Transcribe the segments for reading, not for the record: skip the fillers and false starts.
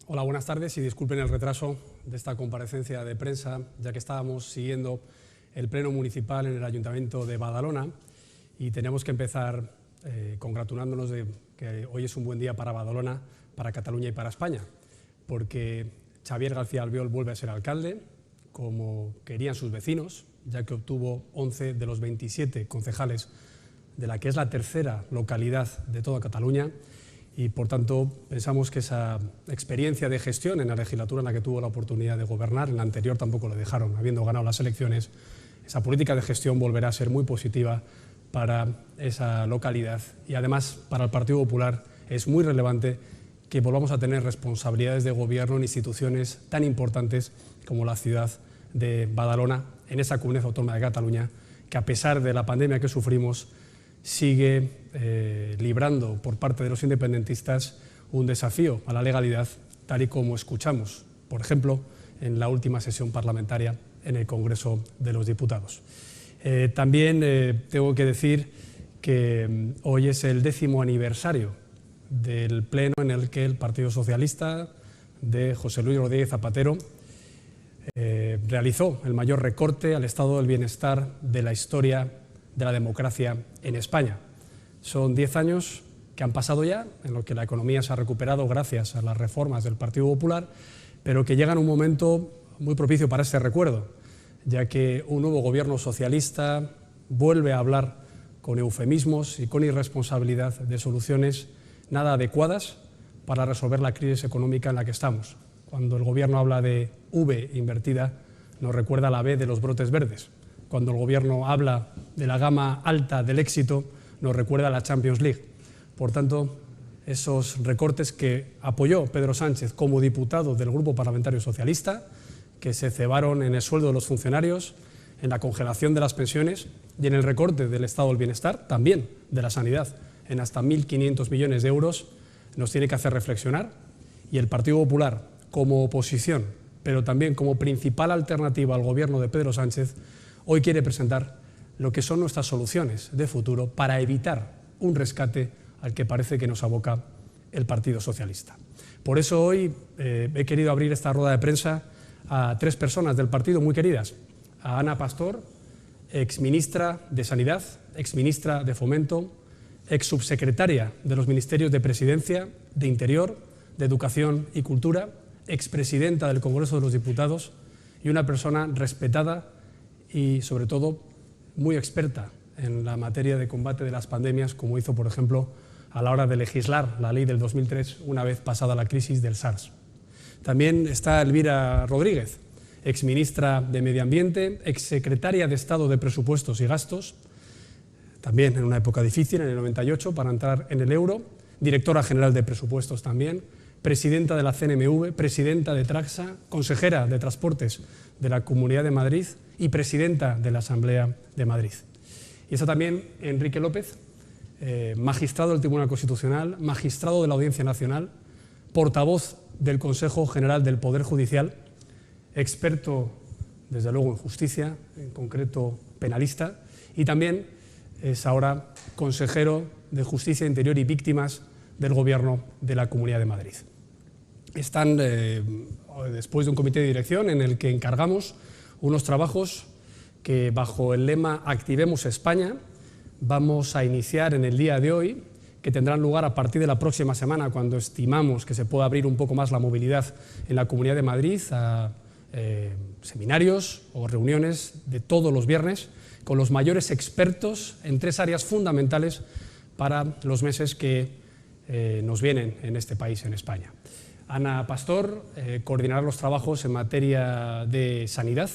Hola, buenas tardes y disculpen el retraso de esta comparecencia de prensa, ya que estábamos siguiendo el pleno municipal en el Ayuntamiento de Badalona y tenemos que empezar congratulándonos de que hoy es un buen día para Badalona, para Cataluña y para España, porque Xavier García Albiol vuelve a ser alcalde, como querían sus vecinos, ya que obtuvo 11 de los 27 concejales de la que es la tercera localidad de toda Cataluña, y por tanto pensamos que esa experiencia de gestión en la legislatura en la que tuvo la oportunidad de gobernar, en la anterior tampoco lo dejaron, habiendo ganado las elecciones, esa política de gestión volverá a ser muy positiva para esa localidad y además para el Partido Popular es muy relevante que volvamos a tener responsabilidades de gobierno en instituciones tan importantes como la ciudad de Badalona, en esa comunidad autónoma de Cataluña, que a pesar de la pandemia que sufrimos, sigue librando por parte de los independentistas un desafío a la legalidad, tal y como escuchamos, por ejemplo, en la última sesión parlamentaria en el Congreso de los Diputados. También tengo que decir que hoy es el 10º aniversario del pleno en el que el Partido Socialista de José Luis Rodríguez Zapatero realizó el mayor recorte al estado del bienestar de la historia de la democracia en España. Son 10 años que han pasado ya, en los que la economía se ha recuperado gracias a las reformas del Partido Popular, pero que llegan un momento muy propicio para este recuerdo, ya que un nuevo gobierno socialista vuelve a hablar con eufemismos y con irresponsabilidad de soluciones nada adecuadas para resolver la crisis económica en la que estamos. Cuando el gobierno habla de V invertida, nos recuerda la B de los brotes verdes. Cuando el gobierno habla de la gama alta del éxito, nos recuerda la Champions League. Por tanto, esos recortes que apoyó Pedro Sánchez como diputado del Grupo Parlamentario Socialista, que se cebaron en el sueldo de los funcionarios, en la congelación de las pensiones y en el recorte del estado del bienestar, también de la sanidad, en hasta 1.500 millones de euros, nos tiene que hacer reflexionar. Y el Partido Popular, como oposición, pero también como principal alternativa al gobierno de Pedro Sánchez, hoy quiere presentar lo que son nuestras soluciones de futuro para evitar un rescate al que parece que nos aboca el Partido Socialista. Por eso hoy he querido abrir esta rueda de prensa a 3 personas del partido muy queridas. A Ana Pastor, exministra de Sanidad, exministra de Fomento, exsubsecretaria de los Ministerios de Presidencia, de Interior, de Educación y Cultura, expresidenta del Congreso de los Diputados y una persona respetada y, sobre todo, muy experta en la materia de combate de las pandemias, como hizo, por ejemplo, a la hora de legislar la ley del 2003, una vez pasada la crisis del SARS. También está Elvira Rodríguez, exministra de Medio Ambiente, exsecretaria de Estado de Presupuestos y Gastos, también en una época difícil, en el 98, para entrar en el euro, directora general de Presupuestos también, presidenta de la CNMV, presidenta de Traxa, consejera de Transportes de la Comunidad de Madrid y presidenta de la Asamblea de Madrid. Y está también Enrique López, magistrado del Tribunal Constitucional, magistrado de la Audiencia Nacional, portavoz del Consejo General del Poder Judicial, experto, desde luego, en justicia, en concreto penalista, y también es ahora consejero de Justicia, Interior y Víctimas del Gobierno de la Comunidad de Madrid. Están, después de un comité de dirección en el que encargamos unos trabajos que, bajo el lema Activemos España, vamos a iniciar en el día de hoy, que tendrán lugar a partir de la próxima semana, cuando estimamos que se pueda abrir un poco más la movilidad en la Comunidad de Madrid, a seminarios o reuniones de todos los viernes con los mayores expertos en 3 áreas fundamentales para los meses que nos vienen en este país, en España. Ana Pastor coordinará los trabajos en materia de sanidad,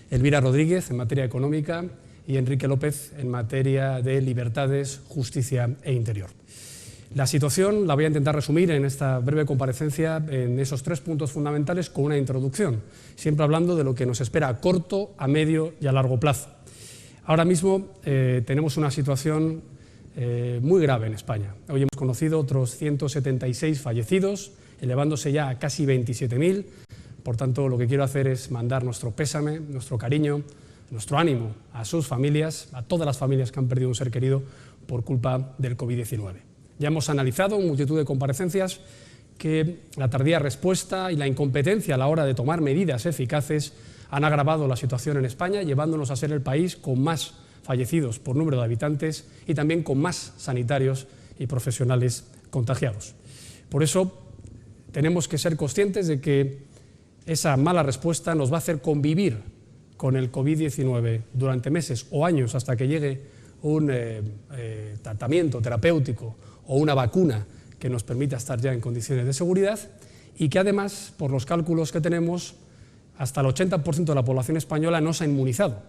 Elvira Rodríguez en materia económica y Enrique López en materia de libertades, justicia e interior. La situación la voy a intentar resumir en esta breve comparecencia en esos 3 puntos fundamentales con una introducción, siempre hablando de lo que nos espera a corto, a medio y a largo plazo. Ahora mismo tenemos una situación muy grave en España. Hoy hemos conocido otros 176 fallecidos, elevándose ya a casi 27.000. Por tanto, lo que quiero hacer es mandar nuestro pésame, nuestro cariño, nuestro ánimo a sus familias, a todas las familias que han perdido un ser querido por culpa del COVID-19. Ya hemos analizado en multitud de comparecencias que la tardía respuesta y la incompetencia a la hora de tomar medidas eficaces han agravado la situación en España, llevándonos a ser el país con más fallecidos por número de habitantes y también con más sanitarios y profesionales contagiados. Por eso tenemos que ser conscientes de que esa mala respuesta nos va a hacer convivir con el COVID-19 durante meses o años hasta que llegue un tratamiento terapéutico o una vacuna que nos permita estar ya en condiciones de seguridad, y que además, por los cálculos que tenemos, hasta el 80% de la población española no se ha inmunizado.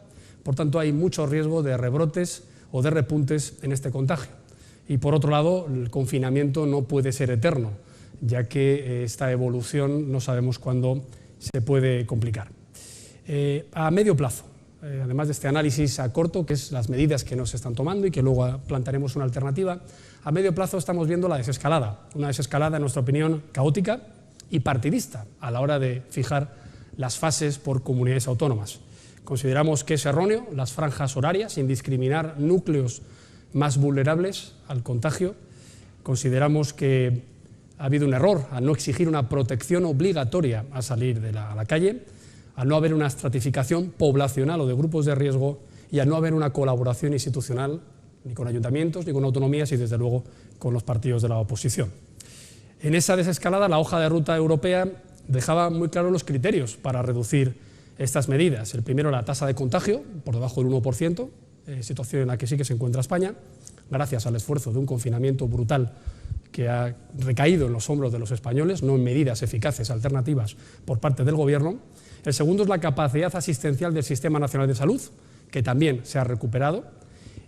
Por tanto, hay mucho riesgo de rebrotes o de repuntes en este contagio. Y por otro lado, el confinamiento no puede ser eterno, ya que esta evolución no sabemos cuándo se puede complicar. A medio plazo, además de este análisis a corto, que es las medidas que nos están tomando y que luego plantearemos una alternativa, a medio plazo estamos viendo la desescalada, una desescalada, en nuestra opinión, caótica y partidista a la hora de fijar las fases por comunidades autónomas. Consideramos que es erróneo las franjas horarias, sin discriminar núcleos más vulnerables al contagio. Consideramos que ha habido un error al no exigir una protección obligatoria al salir a la calle, al no haber una estratificación poblacional o de grupos de riesgo y al no haber una colaboración institucional ni con ayuntamientos, ni con autonomías y, desde luego, con los partidos de la oposición. En esa desescalada, la hoja de ruta europea dejaba muy claros los criterios para reducir estas medidas. El primero, la tasa de contagio, por debajo del 1%, situación en la que sí que se encuentra España, gracias al esfuerzo de un confinamiento brutal que ha recaído en los hombros de los españoles, no en medidas eficaces alternativas por parte del Gobierno. El segundo es la capacidad asistencial del Sistema Nacional de Salud, que también se ha recuperado.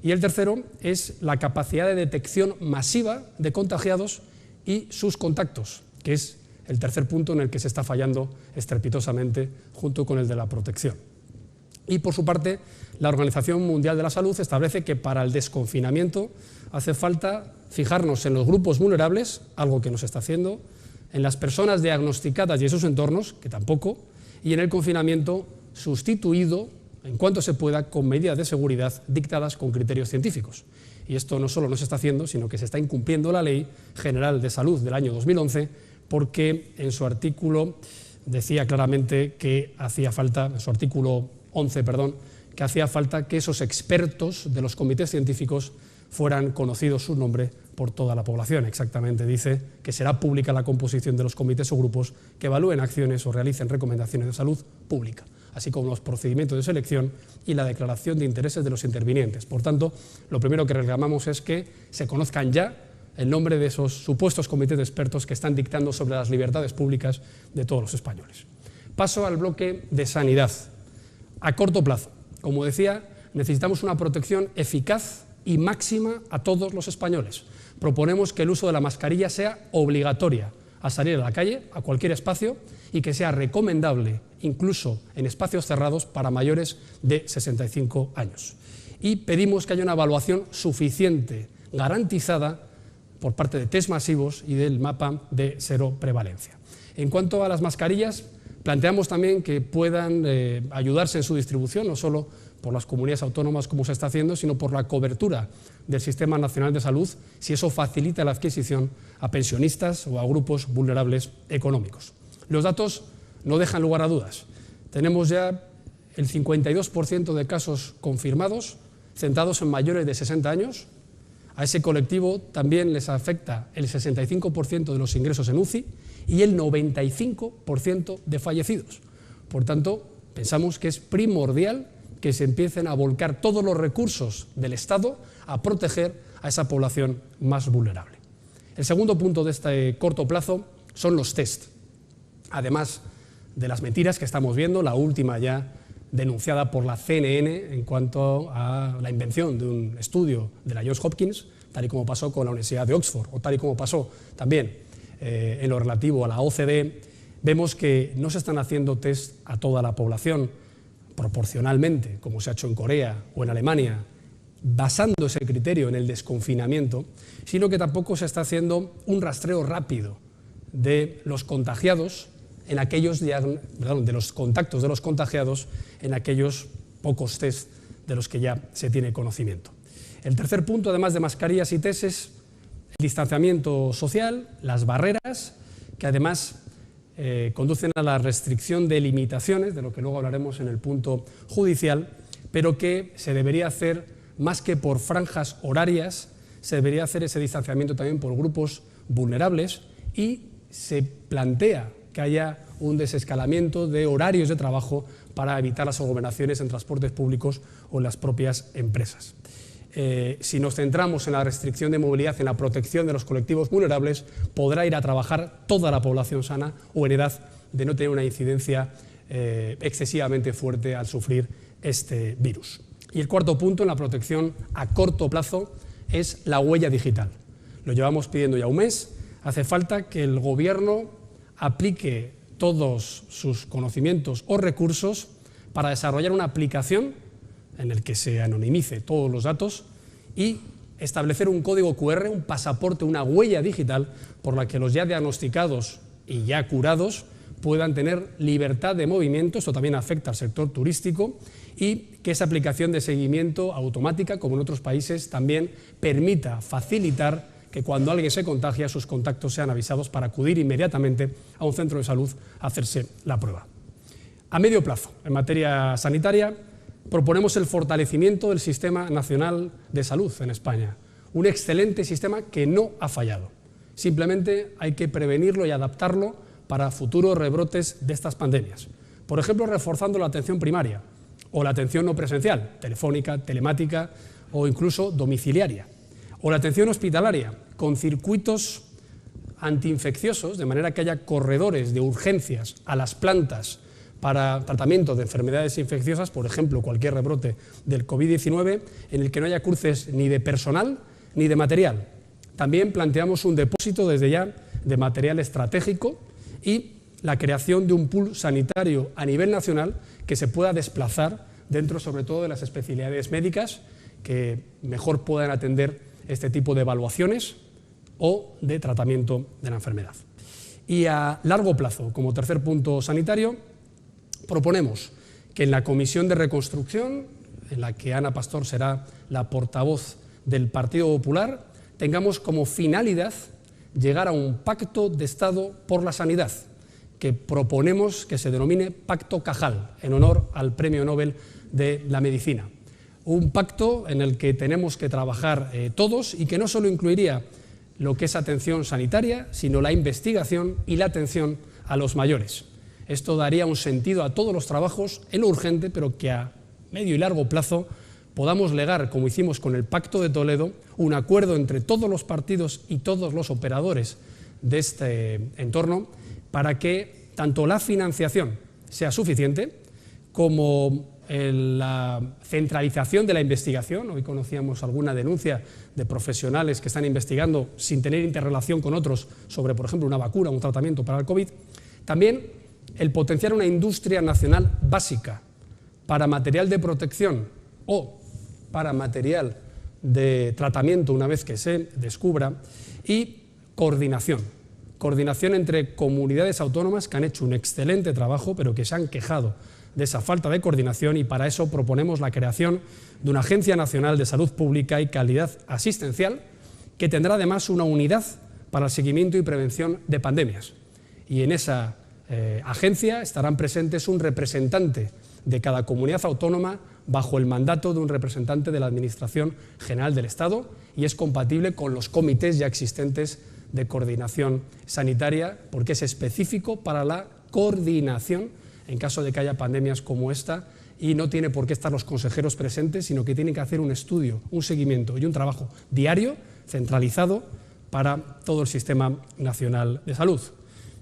Y el tercero es la capacidad de detección masiva de contagiados y sus contactos, que es el tercer punto en el que se está fallando estrepitosamente, junto con el de la protección. Y, por su parte, la Organización Mundial de la Salud establece que para el desconfinamiento hace falta fijarnos en los grupos vulnerables, algo que no se está haciendo, en las personas diagnosticadas y en sus entornos, que tampoco, y en el confinamiento sustituido, en cuanto se pueda, con medidas de seguridad dictadas con criterios científicos. Y esto no solo no se está haciendo, sino que se está incumpliendo la Ley General de Salud del año 2011, porque en su artículo decía claramente que hacía falta, en su artículo 11, que hacía falta que esos expertos de los comités científicos fueran conocidos su nombre por toda la población. Exactamente dice que será pública la composición de los comités o grupos que evalúen acciones o realicen recomendaciones de salud pública, así como los procedimientos de selección y la declaración de intereses de los intervinientes. Por tanto, lo primero que reclamamos es que se conozcan ya el nombre de esos supuestos comités de expertos que están dictando sobre las libertades públicas de todos los españoles. Paso al bloque de sanidad. A corto plazo, como decía, necesitamos una protección eficaz y máxima a todos los españoles. Proponemos que el uso de la mascarilla sea obligatoria al salir a la calle, a cualquier espacio, y que sea recomendable, incluso en espacios cerrados, para mayores de 65 años. Y pedimos que haya una evaluación suficiente, garantizada, por parte de test masivos y del mapa de cero prevalencia. En cuanto a las mascarillas, planteamos también que puedan ayudarse en su distribución, no solo por las comunidades autónomas como se está haciendo, sino por la cobertura del Sistema Nacional de Salud, si eso facilita la adquisición a pensionistas o a grupos vulnerables económicos. Los datos no dejan lugar a dudas. Tenemos ya el 52% de casos confirmados centrados en mayores de 60 años. A ese colectivo también les afecta el 65% de los ingresos en UCI y el 95% de fallecidos. Por tanto, pensamos que es primordial que se empiecen a volcar todos los recursos del Estado a proteger a esa población más vulnerable. El segundo punto de este corto plazo son los test. Además de las mentiras que estamos viendo, la última ya denunciada por la CNN en cuanto a la invención de un estudio de la Johns Hopkins, tal y como pasó con la Universidad de Oxford, o tal y como pasó también en lo relativo a la OCDE, vemos que no se están haciendo test a toda la población proporcionalmente, como se ha hecho en Corea o en Alemania, basando ese criterio en el desconfinamiento, sino que tampoco se está haciendo un rastreo rápido de los contagiados en aquellos, de los contactos de los contagiados en aquellos pocos test de los que ya se tiene conocimiento. El tercer punto, además de mascarillas y test, es el distanciamiento social, las barreras que además conducen a la restricción de limitaciones, de lo que luego hablaremos en el punto judicial, pero que se debería hacer más que por franjas horarias, se debería hacer ese distanciamiento también por grupos vulnerables y se plantea que haya un desescalamiento de horarios de trabajo para evitar las aglomeraciones en transportes públicos o en las propias empresas. Si nos centramos en la restricción de movilidad, en la protección de los colectivos vulnerables, podrá ir a trabajar toda la población sana o en edad de no tener una incidencia excesivamente fuerte al sufrir este virus. Y el cuarto punto en la protección a corto plazo es la huella digital. Lo llevamos pidiendo ya un mes. Hace falta que el Gobierno aplique todos sus conocimientos o recursos para desarrollar una aplicación en el que se anonimice todos los datos y establecer un código QR, un pasaporte, una huella digital por la que los ya diagnosticados y ya curados puedan tener libertad de movimiento. Esto también afecta al sector turístico, y que esa aplicación de seguimiento automática, como en otros países, también permita facilitar que cuando alguien se contagia sus contactos sean avisados para acudir inmediatamente a un centro de salud a hacerse la prueba. A medio plazo, en materia sanitaria, proponemos el fortalecimiento del Sistema Nacional de Salud en España, un excelente sistema que no ha fallado. Simplemente hay que prevenirlo y adaptarlo para futuros rebrotes de estas pandemias. Por ejemplo, reforzando la atención primaria o la atención no presencial, telefónica, telemática o incluso domiciliaria, o la atención hospitalaria, con circuitos antiinfecciosos, de manera que haya corredores de urgencias a las plantas para tratamiento de enfermedades infecciosas, por ejemplo, cualquier rebrote del COVID-19, en el que no haya cruces ni de personal ni de material. También planteamos un depósito desde ya de material estratégico y la creación de un pool sanitario a nivel nacional que se pueda desplazar dentro, sobre todo, de las especialidades médicas que mejor puedan atender este tipo de evaluaciones o de tratamiento de la enfermedad. Y a largo plazo, como tercer punto sanitario, proponemos que en la Comisión de Reconstrucción, en la que Ana Pastor será la portavoz del Partido Popular, tengamos como finalidad llegar a un pacto de Estado por la sanidad, que proponemos que se denomine Pacto Cajal, en honor al Premio Nobel de la Medicina. Un pacto en el que tenemos que trabajar todos y que no solo incluiría lo que es atención sanitaria, sino la investigación y la atención a los mayores. Esto daría un sentido a todos los trabajos en lo urgente, pero que a medio y largo plazo podamos legar, como hicimos con el Pacto de Toledo, un acuerdo entre todos los partidos y todos los operadores de este entorno para que tanto la financiación sea suficiente como la centralización de la investigación. Hoy conocíamos alguna denuncia de profesionales que están investigando sin tener interrelación con otros sobre, por ejemplo, una vacuna, un tratamiento para el COVID. También el potenciar una industria nacional básica para material de protección o para material de tratamiento una vez que se descubra, y coordinación entre comunidades autónomas que han hecho un excelente trabajo pero que se han quejado de esa falta de coordinación, y para eso proponemos la creación de una Agencia Nacional de Salud Pública y Calidad Asistencial que tendrá además una unidad para el seguimiento y prevención de pandemias, y en esa agencia estarán presentes un representante de cada comunidad autónoma bajo el mandato de un representante de la Administración General del Estado, y es compatible con los comités ya existentes de coordinación sanitaria porque es específico para la coordinación en caso de que haya pandemias como esta, y no tiene por qué estar los consejeros presentes, sino que tienen que hacer un estudio, un seguimiento y un trabajo diario, centralizado, para todo el Sistema Nacional de Salud.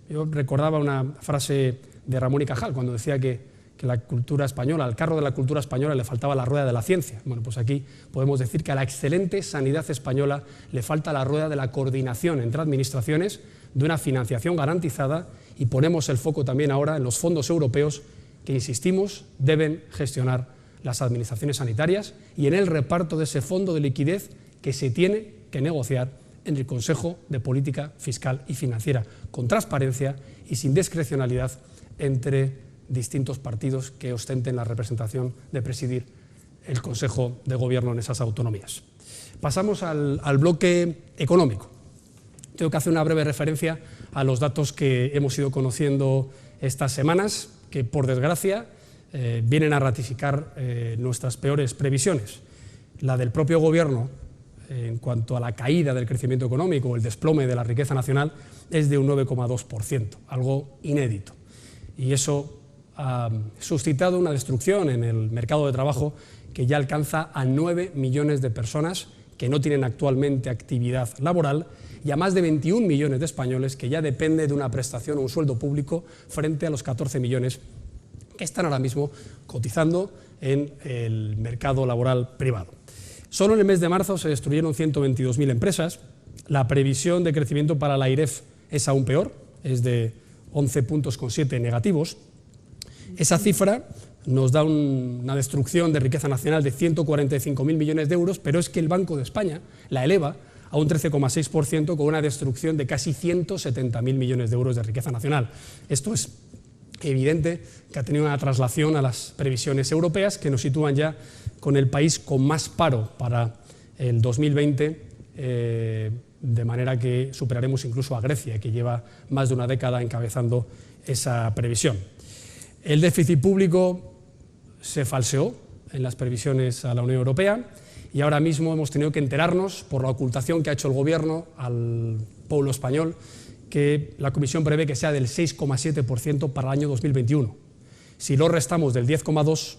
Yo recordaba una frase de Ramón y Cajal cuando decía que la cultura española, al carro de la cultura española le faltaba la rueda de la ciencia. Bueno, pues aquí podemos decir que a la excelente sanidad española le falta la rueda de la coordinación entre administraciones, de una financiación garantizada, y ponemos el foco también ahora en los fondos europeos que, insistimos, deben gestionar las administraciones sanitarias, y en el reparto de ese fondo de liquidez que se tiene que negociar en el Consejo de Política Fiscal y Financiera, con transparencia y sin discrecionalidad entre distintos partidos que ostenten la representación de presidir el Consejo de Gobierno en esas autonomías. Pasamos al bloque económico. tengo que hacer una breve referencia a los datos que hemos ido conociendo estas semanas, que por desgracia vienen a ratificar nuestras peores previsiones. La del propio Gobierno, en cuanto a la caída del crecimiento económico o el desplome de la riqueza nacional, es de un 9,2%, algo inédito. Y eso ha suscitado una destrucción en el mercado de trabajo que ya alcanza a 9 millones de personas que no tienen actualmente actividad laboral y a más de 21 millones de españoles que ya dependen de una prestación o un sueldo público frente a los 14 millones que están ahora mismo cotizando en el mercado laboral privado. Solo en el mes de marzo se destruyeron 122.000 empresas. La previsión de crecimiento para la AIREF es aún peor, es de 11,7 puntos negativos. Esa cifra nos da una destrucción de riqueza nacional de 145.000 millones de euros, pero es que el Banco de España la eleva a un 13,6% con una destrucción de casi 170.000 millones de euros de riqueza nacional. Esto es evidente que ha tenido una traslación a las previsiones europeas que nos sitúan ya con el país con más paro para el 2020, de manera que superaremos incluso a Grecia, que lleva más de una década encabezando esa previsión. El déficit público se falseó en las previsiones a la Unión Europea y ahora mismo hemos tenido que enterarnos, por la ocultación que ha hecho el Gobierno al pueblo español, que la Comisión prevé que sea del 6,7% para el año 2021. Si lo restamos del 10,2%,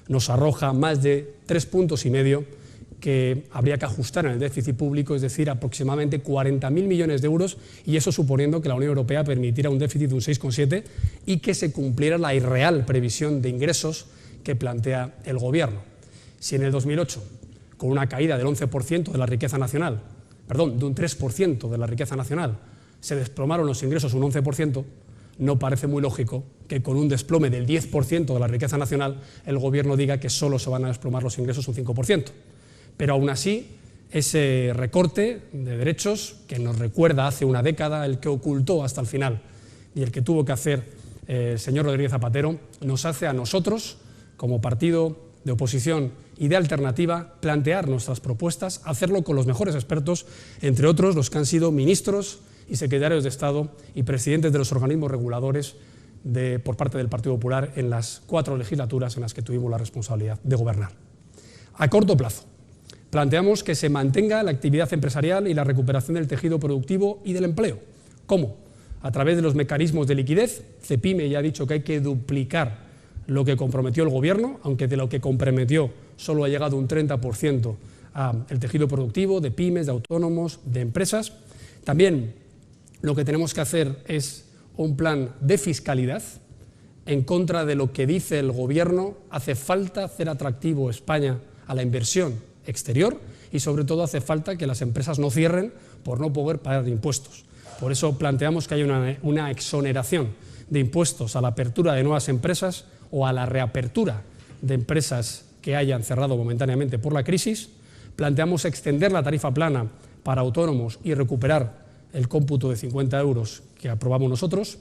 nos arroja más de 3,5 puntos que habría que ajustar en el déficit público, es decir, aproximadamente 40.000 millones de euros, y eso suponiendo que la Unión Europea permitiera un déficit de un 6,7% y que se cumpliera la irreal previsión de ingresos que plantea el Gobierno. Si en el 2008, con una caída del 11% de la riqueza nacional, perdón, de un 3% de la riqueza nacional, se desplomaron los ingresos un 11%, no parece muy lógico que con un desplome del 10% de la riqueza nacional el Gobierno diga que solo se van a desplomar los ingresos un 5%. Pero aún así, ese recorte de derechos, que nos recuerda hace una década, el que ocultó hasta el final y el que tuvo que hacer el señor Rodríguez Zapatero, nos hace a nosotros, como partido de oposición y de alternativa, plantear nuestras propuestas, hacerlo con los mejores expertos, entre otros los que han sido ministros y secretarios de Estado y presidentes de los organismos reguladores por parte del Partido Popular en las 4 legislaturas en las que tuvimos la responsabilidad de gobernar. A corto plazo, planteamos que se mantenga la actividad empresarial y la recuperación del tejido productivo y del empleo. ¿Cómo? A través de los mecanismos de liquidez. Cepime ya ha dicho que hay que duplicar lo que comprometió el Gobierno, aunque de lo que comprometió solo ha llegado un 30% al tejido productivo, de pymes, de autónomos, de empresas. También lo que tenemos que hacer es un plan de fiscalidad en contra de lo que dice el Gobierno. Hace falta hacer atractivo España a la inversión exterior y sobre todo hace falta que las empresas no cierren por no poder pagar impuestos. Por eso planteamos que haya una exoneración de impuestos a la apertura de nuevas empresas o a la reapertura de empresas que hayan cerrado momentáneamente por la crisis. Planteamos extender la tarifa plana para autónomos y recuperar el cómputo de 50 euros que aprobamos nosotros.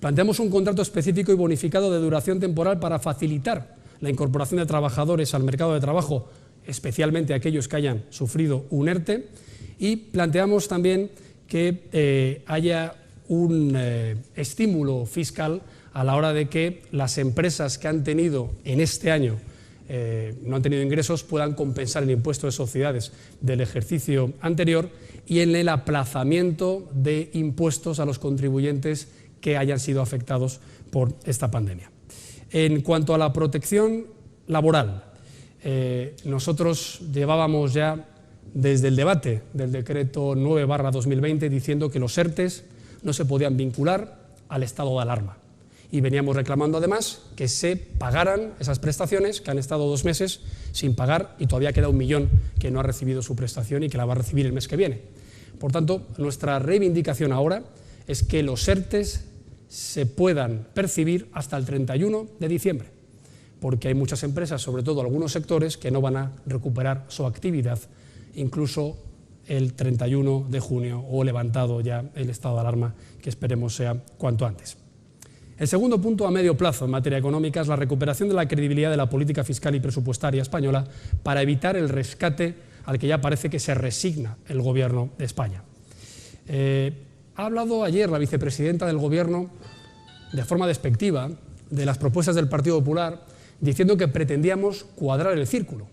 Planteamos un contrato específico y bonificado de duración temporal para facilitar la incorporación de trabajadores al mercado de trabajo, especialmente aquellos que hayan sufrido un ERTE, y planteamos también que haya un estímulo fiscal a la hora de que las empresas que han tenido en este año no han tenido ingresos puedan compensar el impuesto de sociedades del ejercicio anterior y en el aplazamiento de impuestos a los contribuyentes que hayan sido afectados por esta pandemia. En cuanto a la protección laboral, nosotros llevábamos ya desde el debate del decreto 9/2020 diciendo que los ERTEs no se podían vincular al estado de alarma. Y veníamos reclamando además que se pagaran esas prestaciones que han estado 2 meses sin pagar y todavía queda 1 millón que no ha recibido su prestación y que la va a recibir el mes que viene. Por tanto, nuestra reivindicación ahora es que los ERTEs se puedan percibir hasta el 31 de diciembre, porque hay muchas empresas, sobre todo algunos sectores, que no van a recuperar su actividad incluso el 31 de junio o levantado ya el estado de alarma, que esperemos sea cuanto antes. El segundo punto a medio plazo en materia económica es la recuperación de la credibilidad de la política fiscal y presupuestaria española para evitar el rescate al que ya parece que se resigna el Gobierno de España. Ha hablado ayer la vicepresidenta del Gobierno de forma despectiva de las propuestas del Partido Popular, diciendo que pretendíamos cuadrar el círculo.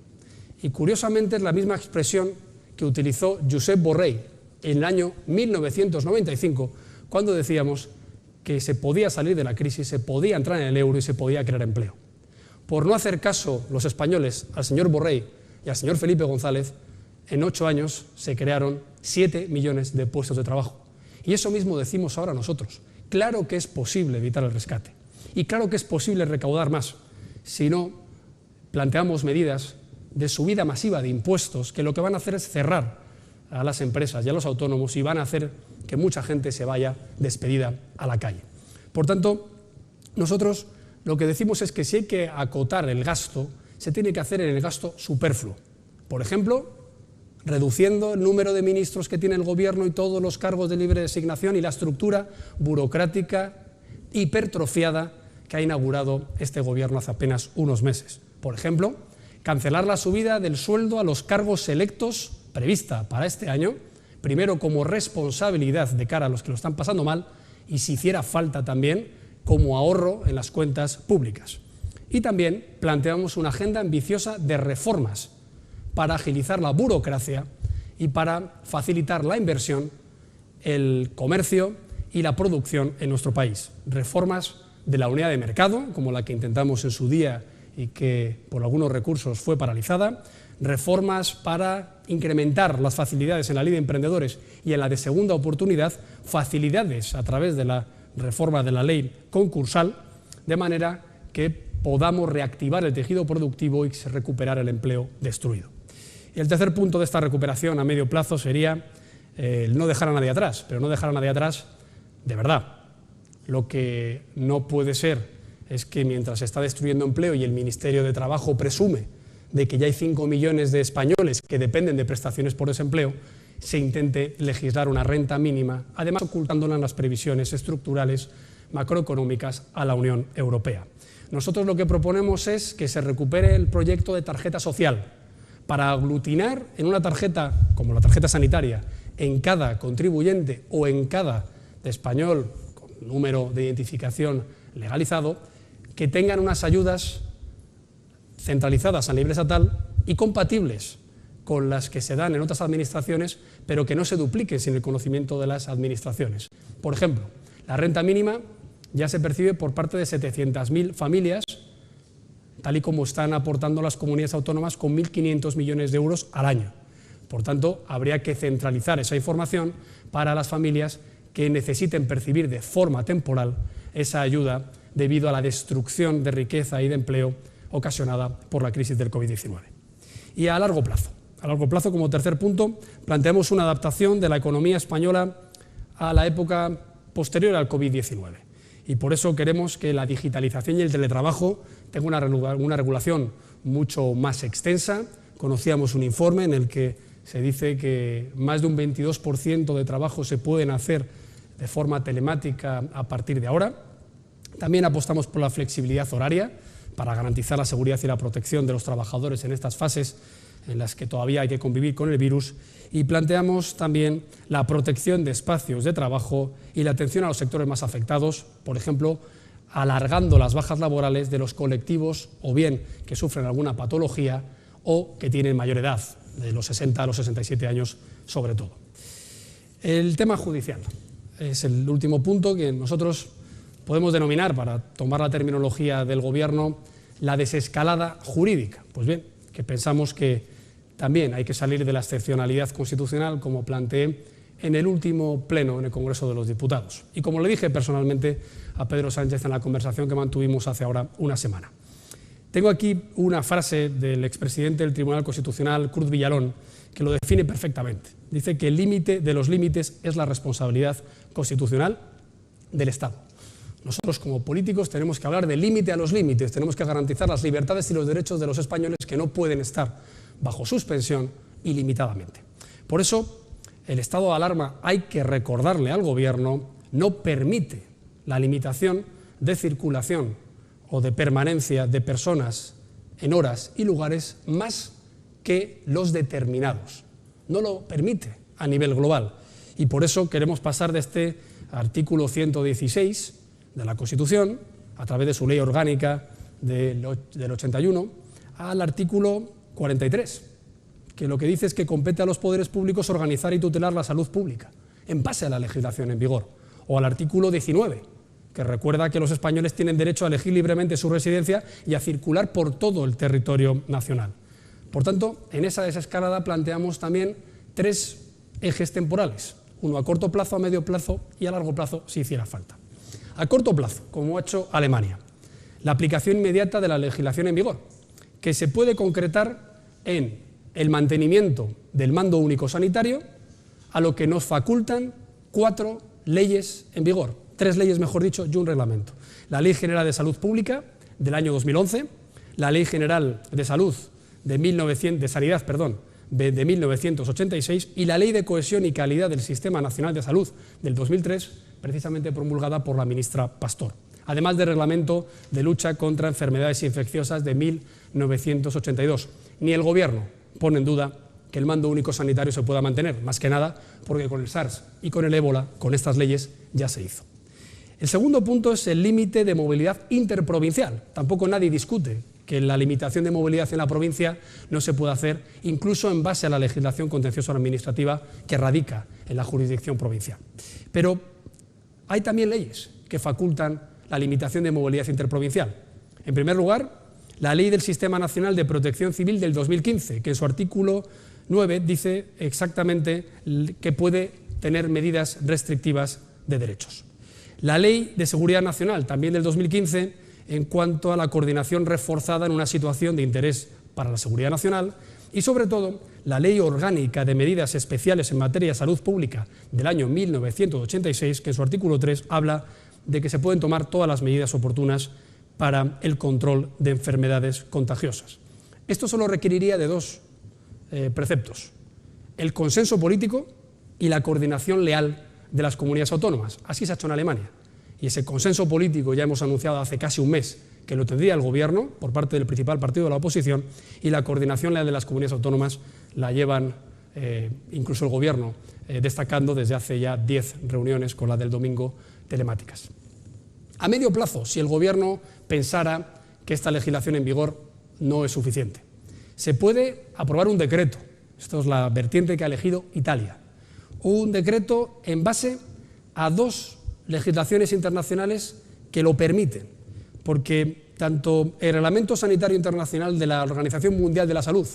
Y curiosamente es la misma expresión que utilizó Josep Borrell en el año 1995, cuando decíamos que se podía salir de la crisis, se podía entrar en el euro y se podía crear empleo. Por no hacer caso los españoles al señor Borrell y al señor Felipe González, en 8 años se crearon 7 millones de puestos de trabajo. Y eso mismo decimos ahora nosotros. Claro que es posible evitar el rescate y claro que es posible recaudar más si no planteamos medidas de subida masiva de impuestos que lo que van a hacer es cerrar a las empresas y a los autónomos y van a hacer que mucha gente se vaya despedida a la calle. Por tanto, nosotros lo que decimos es que si hay que acotar el gasto, se tiene que hacer en el gasto superfluo. Por ejemplo, reduciendo el número de ministros que tiene el Gobierno y todos los cargos de libre designación y la estructura burocrática hipertrofiada que ha inaugurado este Gobierno hace apenas unos meses. Por ejemplo, cancelar la subida del sueldo a los cargos selectos prevista para este año, primero como responsabilidad de cara a los que lo están pasando mal y si hiciera falta también como ahorro en las cuentas públicas. Y también planteamos una agenda ambiciosa de reformas para agilizar la burocracia y para facilitar la inversión, el comercio y la producción en nuestro país. Reformas de la unidad de mercado, como la que intentamos en su día y que por algunos recursos fue paralizada, reformas para incrementar las facilidades en la ley de emprendedores y en la de segunda oportunidad, facilidades a través de la reforma de la ley concursal, de manera que podamos reactivar el tejido productivo y recuperar el empleo destruido. Y el tercer punto de esta recuperación a medio plazo sería el no dejar a nadie atrás, pero no dejar a nadie atrás de verdad. Lo que no puede ser es que mientras se está destruyendo empleo y el Ministerio de Trabajo presume de que ya hay 5 millones de españoles que dependen de prestaciones por desempleo, se intente legislar una renta mínima, además ocultándola en las previsiones estructurales macroeconómicas a la Unión Europea. Nosotros lo que proponemos es que se recupere el proyecto de tarjeta social para aglutinar en una tarjeta, como la tarjeta sanitaria, en cada contribuyente o en cada español con número de identificación legalizado, que tengan unas ayudas centralizadas a nivel estatal y compatibles con las que se dan en otras administraciones, pero que no se dupliquen sin el conocimiento de las administraciones. Por ejemplo, la renta mínima ya se percibe por parte de 700.000 familias, tal y como están aportando las comunidades autónomas con 1.500 millones de euros al año. Por tanto, habría que centralizar esa información para las familias que necesiten percibir de forma temporal esa ayuda debido a la destrucción de riqueza y de empleo ocasionada por la crisis del COVID-19. Y a largo plazo, como tercer punto, planteamos una adaptación de la economía española a la época posterior al COVID-19. Y por eso queremos que la digitalización y el teletrabajo tengan una regulación mucho más extensa. Conocíamos un informe en el que se dice que más de un 22% de trabajo se pueden hacer de forma telemática a partir de ahora. También apostamos por la flexibilidad horaria para garantizar la seguridad y la protección de los trabajadores en estas fases en las que todavía hay que convivir con el virus, y planteamos también la protección de espacios de trabajo y la atención a los sectores más afectados, por ejemplo, alargando las bajas laborales de los colectivos o bien que sufren alguna patología o que tienen mayor edad, de los 60 a los 67 años sobre todo. El tema judicial es el último punto que nosotros podemos denominar, para tomar la terminología del Gobierno, la desescalada jurídica. Pues bien, que pensamos que también hay que salir de la excepcionalidad constitucional, como planteé en el último pleno en el Congreso de los Diputados. Y como le dije personalmente a Pedro Sánchez en la conversación que mantuvimos hace ahora una semana. Tengo aquí una frase del expresidente del Tribunal Constitucional, Cruz Villalón, que lo define perfectamente. Dice que el límite de los límites es la responsabilidad constitucional del Estado. Nosotros como políticos tenemos que hablar del límite a los límites, tenemos que garantizar las libertades y los derechos de los españoles que no pueden estar bajo suspensión ilimitadamente. Por eso, el estado de alarma, hay que recordarle al Gobierno, no permite la limitación de circulación o de permanencia de personas en horas y lugares más que los determinados. No lo permite a nivel global. Y por eso queremos pasar de este artículo 116 de la Constitución, a través de su ley orgánica del 81, al artículo 43, que lo que dice es que compete a los poderes públicos organizar y tutelar la salud pública, en base a la legislación en vigor, o al artículo 19, que recuerda que los españoles tienen derecho a elegir libremente su residencia y a circular por todo el territorio nacional. Por tanto, en esa desescalada planteamos también 3 ejes temporales, uno a corto plazo, a medio plazo y a largo plazo si hiciera falta. A corto plazo, como ha hecho Alemania, la aplicación inmediata de la legislación en vigor, que se puede concretar en el mantenimiento del mando único sanitario, a lo que nos facultan 4 leyes en vigor, 3 leyes mejor dicho y un reglamento. La Ley General de Salud Pública del año 2011, la Ley General de Salud de 1986 y la Ley de Cohesión y Calidad del Sistema Nacional de Salud del 2003, precisamente promulgada por la ministra Pastor, además del Reglamento de Lucha contra Enfermedades Infecciosas de 1982. Ni el Gobierno pone en duda que el mando único sanitario se pueda mantener, más que nada porque con el SARS y con el ébola, con estas leyes, ya se hizo. El segundo punto es el límite de movilidad interprovincial. Tampoco nadie discute que la limitación de movilidad en la provincia no se puede hacer, incluso en base a la legislación contencioso administrativa que radica en la jurisdicción provincial. Pero hay también leyes que facultan la limitación de movilidad interprovincial. En primer lugar, la Ley del Sistema Nacional de Protección Civil del 2015, que en su artículo 9 dice exactamente que puede tener medidas restrictivas de derechos. La Ley de Seguridad Nacional, también del 2015, en cuanto a la coordinación reforzada en una situación de interés para la seguridad nacional, y sobre todo la Ley Orgánica de Medidas Especiales en Materia de Salud Pública del año 1986, que en su artículo 3 habla de que se pueden tomar todas las medidas oportunas para el control de enfermedades contagiosas. Esto solo requeriría de 2 preceptos: el consenso político y la coordinación leal de las comunidades autónomas. Así se ha hecho en Alemania. Y ese consenso político ya hemos anunciado hace casi un mes que lo tendría el Gobierno por parte del principal partido de la oposición, y la coordinación leal de las comunidades autónomas la llevan incluso el Gobierno destacando desde hace ya 10 reuniones, con la del domingo, telemáticas. A medio plazo, si el Gobierno pensara que esta legislación en vigor no es suficiente, se puede aprobar un decreto. Esto es la vertiente que ha elegido Italia. Un decreto en base a 2 legislaciones internacionales que lo permiten, porque tanto el Reglamento Sanitario Internacional de la Organización Mundial de la Salud,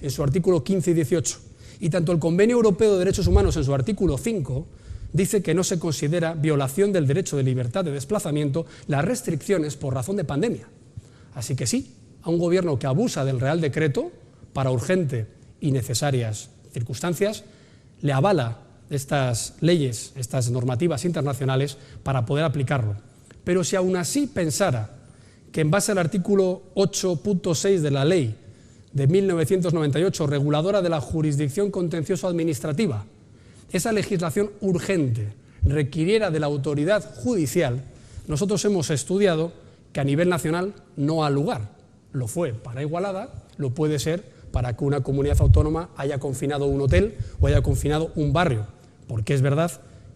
en su artículo 15 y 18, y tanto el Convenio Europeo de Derechos Humanos, en su artículo 5, dice que no se considera violación del derecho de libertad de desplazamiento las restricciones por razón de pandemia. Así que sí, a un Gobierno que abusa del Real Decreto para urgente y necesarias circunstancias, le avala estas leyes, estas normativas internacionales para poder aplicarlo. Pero si aún así pensara que en base al artículo 8.6 de la Ley de 1998, reguladora de la jurisdicción contencioso administrativa, esa legislación urgente requiriera de la autoridad judicial, nosotros hemos estudiado que a nivel nacional no ha lugar. Lo fue para Igualada, lo puede ser para que una comunidad autónoma haya confinado un hotel o haya confinado un barrio, porque es verdad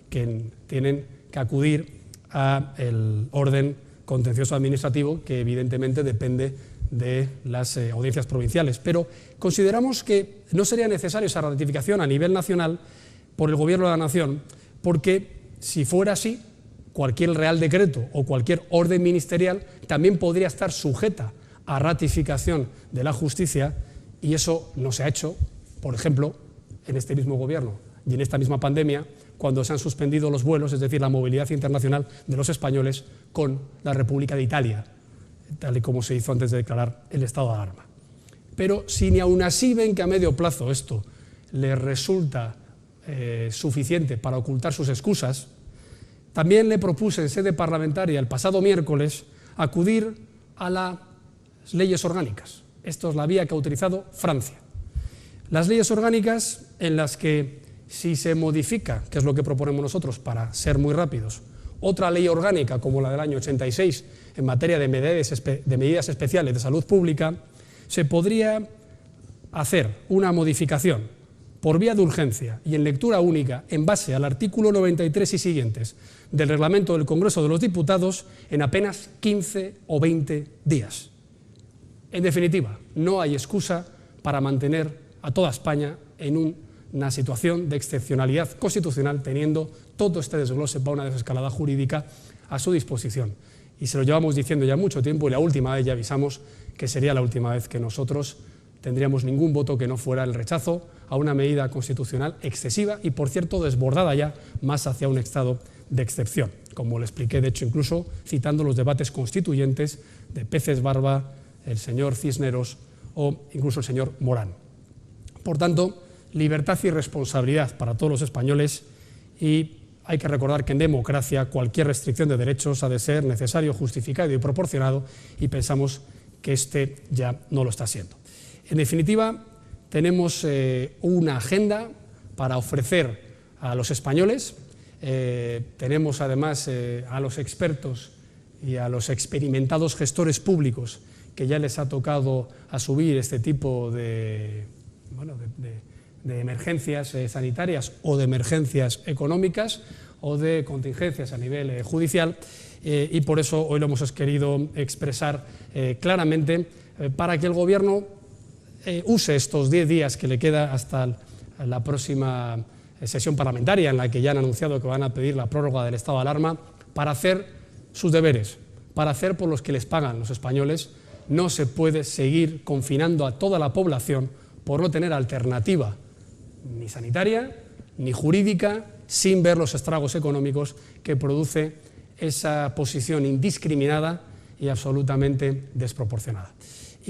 que tienen que acudir al orden contencioso administrativo, que evidentemente depende de las audiencias provinciales. Pero consideramos que no sería necesaria esa ratificación a nivel nacional por el Gobierno de la Nación, porque si fuera así, cualquier Real Decreto o cualquier orden ministerial también podría estar sujeta a ratificación de la justicia, y eso no se ha hecho, por ejemplo, en este mismo Gobierno y en esta misma pandemia, cuando se han suspendido los vuelos, es decir, la movilidad internacional de los españoles con la República de Italia, tal y como se hizo antes de declarar el estado de alarma. Pero si ni aún así ven que a medio plazo esto les resulta suficiente para ocultar sus excusas, también le propuse en sede parlamentaria el pasado miércoles acudir a las leyes orgánicas. Esto es la vía que ha utilizado Francia. Las leyes orgánicas en las que, si se modifica, que es lo que proponemos nosotros para ser muy rápidos, otra ley orgánica como la del año 86 en materia de medidas especiales de salud pública, se podría hacer una modificación por vía de urgencia y en lectura única en base al artículo 93 y siguientes del reglamento del Congreso de los Diputados en apenas 15 o 20 días. En definitiva, no hay excusa para mantener a toda España en una situación de excepcionalidad constitucional, teniendo todo este desglose para una desescalada jurídica a su disposición. Y se lo llevamos diciendo ya mucho tiempo, y la última vez ya avisamos que sería la última vez que nosotros tendríamos ningún voto que no fuera el rechazo a una medida constitucional excesiva y, por cierto, desbordada ya más hacia un estado de excepción, como le expliqué, de hecho, incluso citando los debates constituyentes de Peces Barba, el señor Cisneros o incluso el señor Morán. Por tanto, libertad y responsabilidad para todos los españoles, y hay que recordar que en democracia cualquier restricción de derechos ha de ser necesario, justificado y proporcionado, y pensamos que este ya no lo está siendo. En definitiva, tenemos una agenda para ofrecer a los españoles. Tenemos además a los expertos y a los experimentados gestores públicos que ya les ha tocado asumir este tipo de emergencias sanitarias o de emergencias económicas o de contingencias a nivel judicial, y por eso hoy lo hemos querido expresar claramente para que el Gobierno use estos 10 días que le queda hasta la próxima sesión parlamentaria, en la que ya han anunciado que van a pedir la prórroga del estado de alarma, para hacer sus deberes, para hacer por los que les pagan los españoles. No se puede seguir confinando a toda la población por no tener alternativa ni sanitaria ni jurídica, sin ver los estragos económicos que produce esa posición indiscriminada y absolutamente desproporcionada.